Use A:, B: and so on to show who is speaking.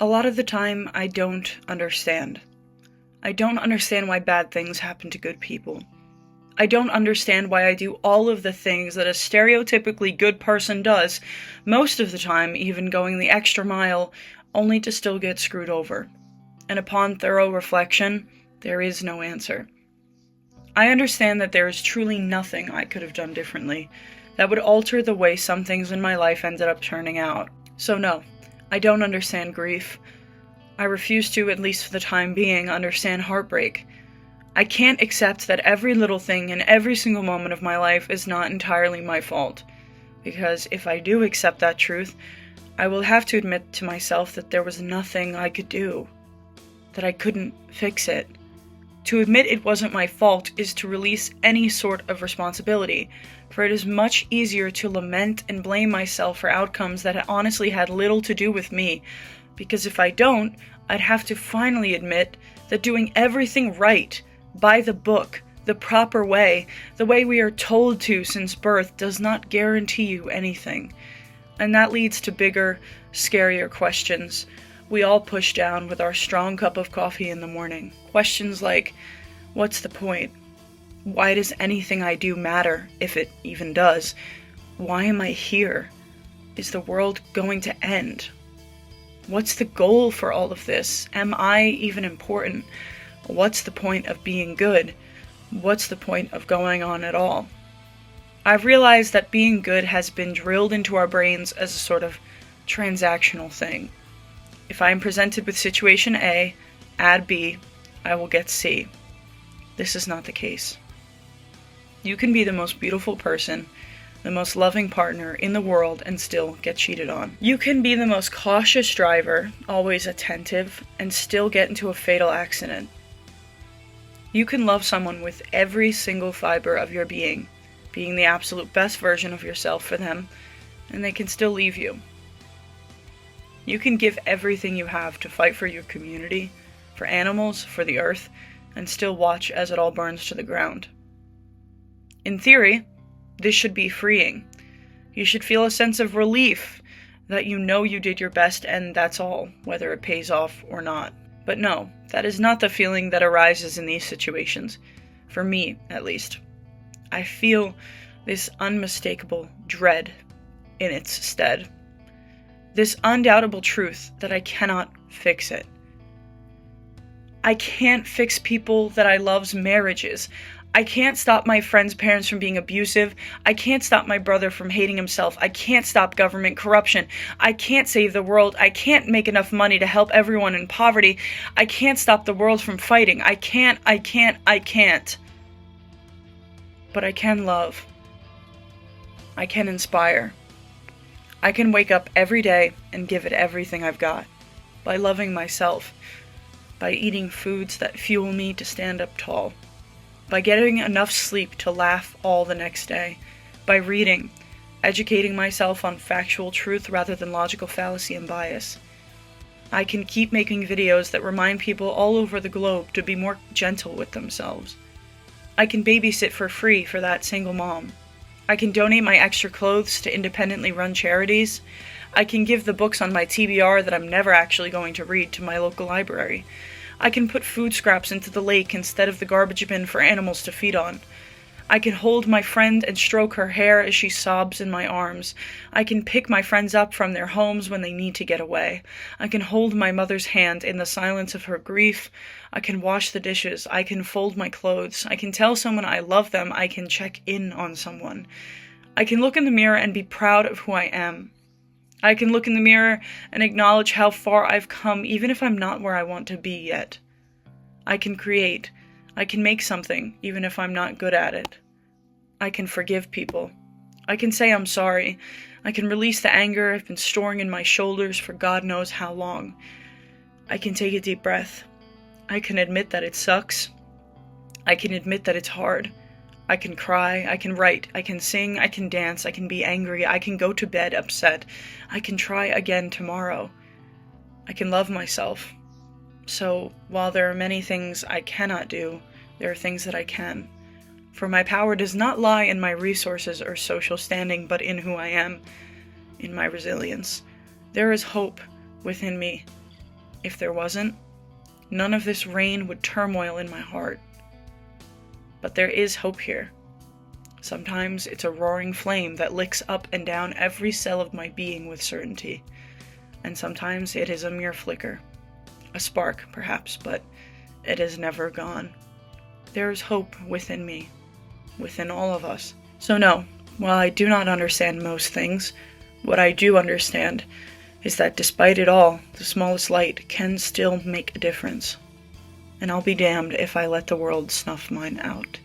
A: A lot of the time, I don't understand. I don't understand why bad things happen to good people. I don't understand why I do all of the things that a stereotypically good person does, most of the time even going the extra mile, only to still get screwed over. And upon thorough reflection, there is no answer. I understand that there is truly nothing I could have done differently that would alter the way some things in my life ended up turning out. So no, I don't understand grief. I refuse to, at least for the time being, understand heartbreak. I can't accept that every little thing in every single moment of my life is not entirely my fault. Because if I do accept that truth, I will have to admit to myself that there was nothing I could do. That I couldn't fix it. To admit it wasn't my fault is to release any sort of responsibility, for it is much easier to lament and blame myself for outcomes that honestly had little to do with me, because if I don't, I'd have to finally admit that doing everything right, by the book, the proper way, the way we are told to since birth, does not guarantee you anything. And that leads to bigger, scarier questions we all push down with our strong cup of coffee in the morning. Questions like, what's the point? Why does anything I do matter, if it even does? Why am I here? Is the world going to end? What's the goal for all of this? Am I even important? What's the point of being good? What's the point of going on at all? I've realized that being good has been drilled into our brains as a sort of transactional thing. If I am presented with situation A, add B, I will get C. This is not the case. You can be the most beautiful person, the most loving partner in the world, and still get cheated on. You can be the most cautious driver, always attentive, and still get into a fatal accident. You can love someone with every single fiber of your being the absolute best version of yourself for them, and they can still leave you. You can give everything you have to fight for your community, for animals, for the earth, and still watch as it all burns to the ground. In theory, this should be freeing. You should feel a sense of relief that you know you did your best and that's all, whether it pays off or not. But no, that is not the feeling that arises in these situations. For me, at least. I feel this unmistakable dread in its stead. This undoubtable truth that I cannot fix it. I can't fix people that I love's marriages. I can't stop my friend's parents from being abusive. I can't stop my brother from hating himself. I can't stop government corruption. I can't save the world. I can't make enough money to help everyone in poverty. I can't stop the world from fighting. I can't. But I can love. I can inspire. I can wake up every day and give it everything I've got. By loving myself. By eating foods that fuel me to stand up tall. By getting enough sleep to laugh all the next day. By reading, educating myself on factual truth rather than logical fallacy and bias. I can keep making videos that remind people all over the globe to be more gentle with themselves. I can babysit for free for that single mom. I can donate my extra clothes to independently run charities. I can give the books on my TBR that I'm never actually going to read to my local library. I can put food scraps into the lake instead of the garbage bin for animals to feed on. I can hold my friend and stroke her hair as she sobs in my arms. I can pick my friends up from their homes when they need to get away. I can hold my mother's hand in the silence of her grief. I can wash the dishes. I can fold my clothes. I can tell someone I love them. I can check in on someone. I can look in the mirror and be proud of who I am. I can look in the mirror and acknowledge how far I've come, even if I'm not where I want to be yet. I can create. I can make something, even if I'm not good at it. I can forgive people. I can say I'm sorry. I can release the anger I've been storing in my shoulders for God knows how long. I can take a deep breath. I can admit that it sucks. I can admit that it's hard. I can cry, I can write, I can sing, I can dance, I can be angry, I can go to bed upset. I can try again tomorrow. I can love myself. So, while there are many things I cannot do, there are things that I can. For my power does not lie in my resources or social standing, but in who I am, in my resilience. There is hope within me. If there wasn't, none of this rain would turmoil in my heart. But there is hope here. Sometimes it's a roaring flame that licks up and down every cell of my being with certainty, and sometimes it is a mere flicker. A spark, perhaps, but it is never gone. There is hope within me, within all of us. So no, while I do not understand most things, what I do understand is that despite it all, the smallest light can still make a difference. And I'll be damned if I let the world snuff mine out.